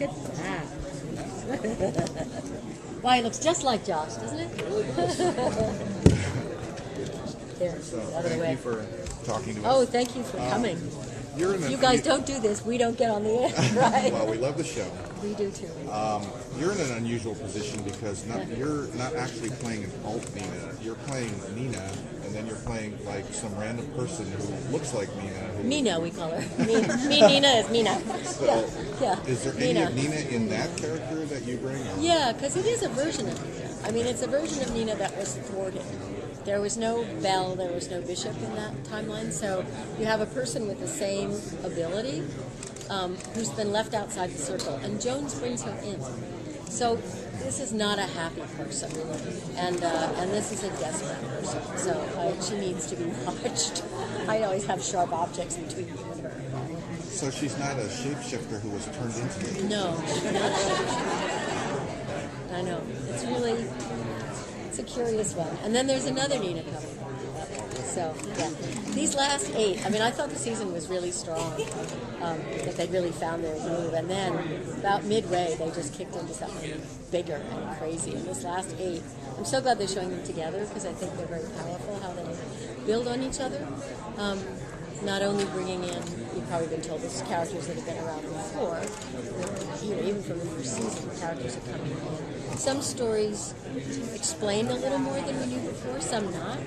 Look at that. Why, it looks just like Josh, doesn't it? There, So out of the way. thank you for talking to us. Oh, thank you for coming. You guys don't do this. We don't get on the air, right? Well, we love the show. We do too. You're in an unusual position because you're not actually playing an alt Nina. You're playing Nina, and then you're playing like some random person who looks like Nina. Mina, we call her. Nina is Mina. So, yeah. Is there any of Nina in that character that you bring? Or? Yeah, because it is a version of Nina. I mean, it's a version of Nina that was thwarted. There was no Belle, there was no Bishop in that timeline, so you have a person with the same ability who's been left outside the circle, and Jones brings her in. So this is not a happy person, and this is a desperate person, so she needs to be watched. I always have sharp objects between me and her. So she's not a shapeshifter who was turned into it? No, she's not a shapeshifter. I know. It's a curious one. And then there's another Nina coming. So, yeah. These last 8, I mean, I thought the season was really strong, that they'd really found their groove. And then, about midway, they just kicked into something bigger and crazy. And this last 8, I'm so glad they're showing them together because I think they're very powerful, how they build on each other. Not only bringing in, you've probably been told this, characters that have been around before, even from the first season, characters are coming in. Some stories explain a little more than we knew before, some not.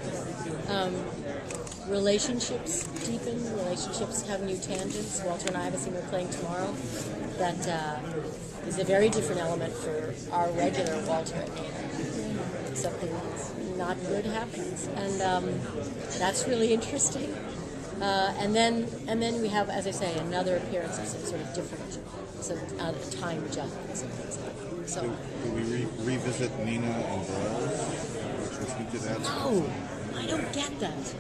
Relationships deepen, relationships have new tangents. Walter and I have a scene we're playing tomorrow that is a very different element for our regular Walter and Nina. Something not good happens, and that's really interesting. And then we have, as I say, another appearance of some sort of different, some time jump and some things like that. So, do we revisit Nina and Blair, which was hinted at? No, I don't get that.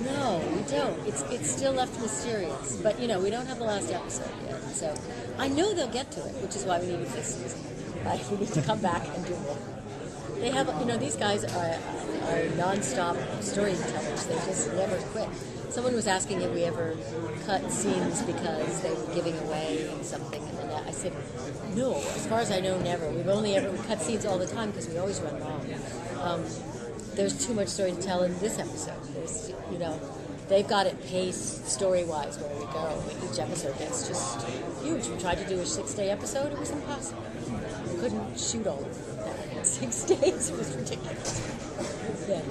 No, we don't. It's still left mysterious. But we don't have the last episode yet. So I know they'll get to it, which is why we needed this season. Like, we need to come back and do more. They have, these guys are non-stop storytellers. They just never quit. Someone was asking if we ever cut scenes because they were giving away something, and then I said, no, as far as I know, never. We cut scenes all the time because we always run long. There's too much story to tell in this episode. There's, they've got it paced story-wise where we go. Each episode gets just huge. We tried to do a 6-day episode. It was impossible. We couldn't shoot all of that in 6 days. It was ridiculous. Yeah.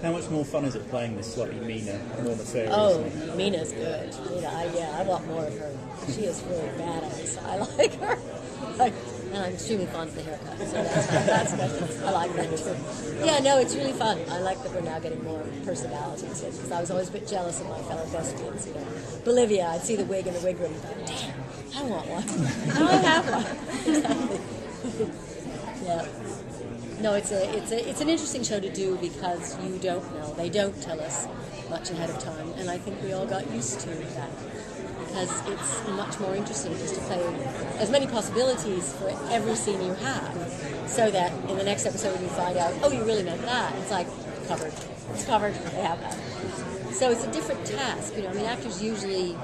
How much more fun is it playing this slightly meaner, more nefarious? Oh, Mina's good. I want more of her. She is really badass. I like her. And I'm extremely fond of the haircut, so that's good. I like that too. Yeah, no, it's really fun. I like that we're now getting more personalities, because I was always a bit jealous of my fellow thespians. Bolivia, I'd see the wig in the wig room and go, damn, I want one. Now I have one. Exactly. Yeah. No, it's an interesting show to do because you don't know. They don't tell us much ahead of time, and I think we all got used to that because it's much more interesting just to play as many possibilities for every scene you have, so that in the next episode when you find out, oh, you really meant that, it's like covered. It's covered. They have that. So it's a different task. Actors usually,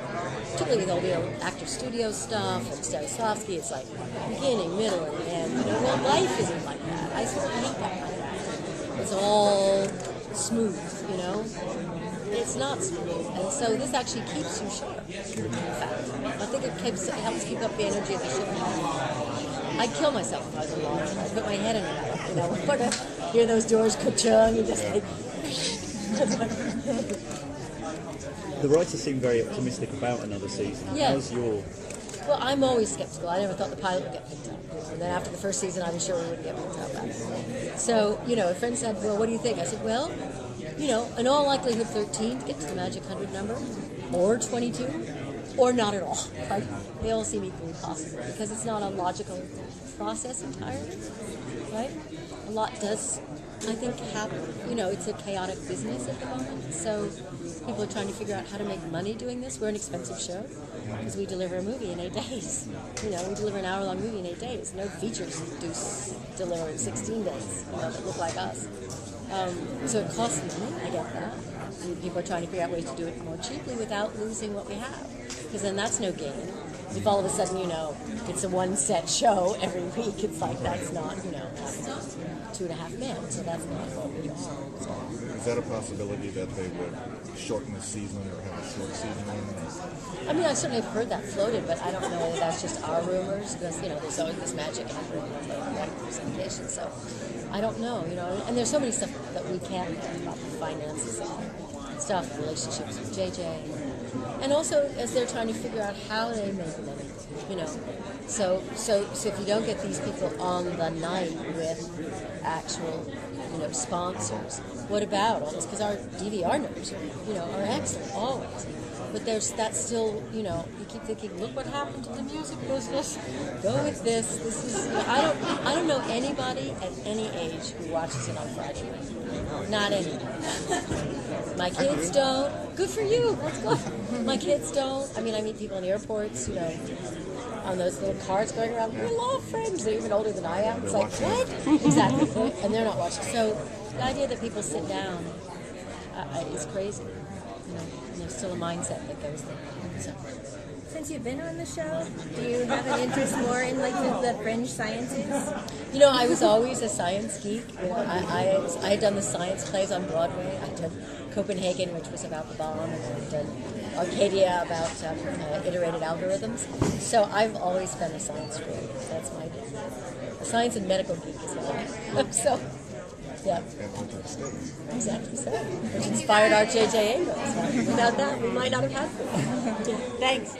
typically there'll be actor studio stuff and Stanislavski. It's like beginning, middle, and end. Well, life isn't like that. I sort of hate that kind of thing. It's all smooth, It's not smooth. And so this actually keeps you sharp, in fact. I think it helps keep up the energy of the show. I'd kill myself if I was a lawyer. I'd put my head in it. Hear those doors ka-chung, and just like... The writers seem very optimistic about another season. Yeah. How's your... Well, I'm always skeptical. I never thought the pilot would get picked up. And then after the first season, I was sure we wouldn't get picked up. So, a friend said, well, what do you think? I said, well, in all likelihood 13 to get to the magic 100 number, or 22, or not at all. Right? They all seem equally possible because it's not a logical process entirely, right? A lot does, I think, happen. It's a chaotic business at the moment, so people are trying to figure out how to make money doing this. We're an expensive show because we deliver a movie in 8 days. We deliver an hour-long movie in 8 days. No features deliver in 16 days, that look like us. So it costs money, I get that. And people are trying to figure out ways to do it more cheaply without losing what we have. Because then that's no gain. If all of a sudden, it's a one set show every week, it's like that's not, that's 2.5 men, so that's not what we are. So. Is that a possibility that they would shorten the season or have a short season? I mean, I certainly have heard that floated, but I don't know whether that's just our rumors, because, there's always this magic happening with the representation, so I don't know, and there's so many stuff that we can't know about the finances and stuff, relationships with JJ, and also as they're trying to figure out how they make money, so if you don't get these people on the night with actual, sponsors, what about all this? Because our DVR numbers are excellent always. But that's still, you keep thinking, look what happened to the music business. Go with this. This is, I don't know anybody at any age who watches it on Friday night. Not anybody. My kids don't. Good for you. That's good. My kids don't. I mean, I meet people in airports, on those little cards going around. We love Fringe. They're even older than I am. It's like, what? Exactly. And they're not watching. So the idea that people sit down is crazy. And there's still a mindset that goes there. So. Since you've been on the show, do you have an interest more in the fringe sciences? I was always a science geek. I had done the science plays on Broadway. I did Copenhagen, which was about the bomb, and I've done Arcadia about iterated algorithms. So I've always been a science freak. That's my a science and medical geek is what I am. So. Yeah. Exactly so. Which inspired our J.J. Abrams. Without that, we might not have had food. Thanks.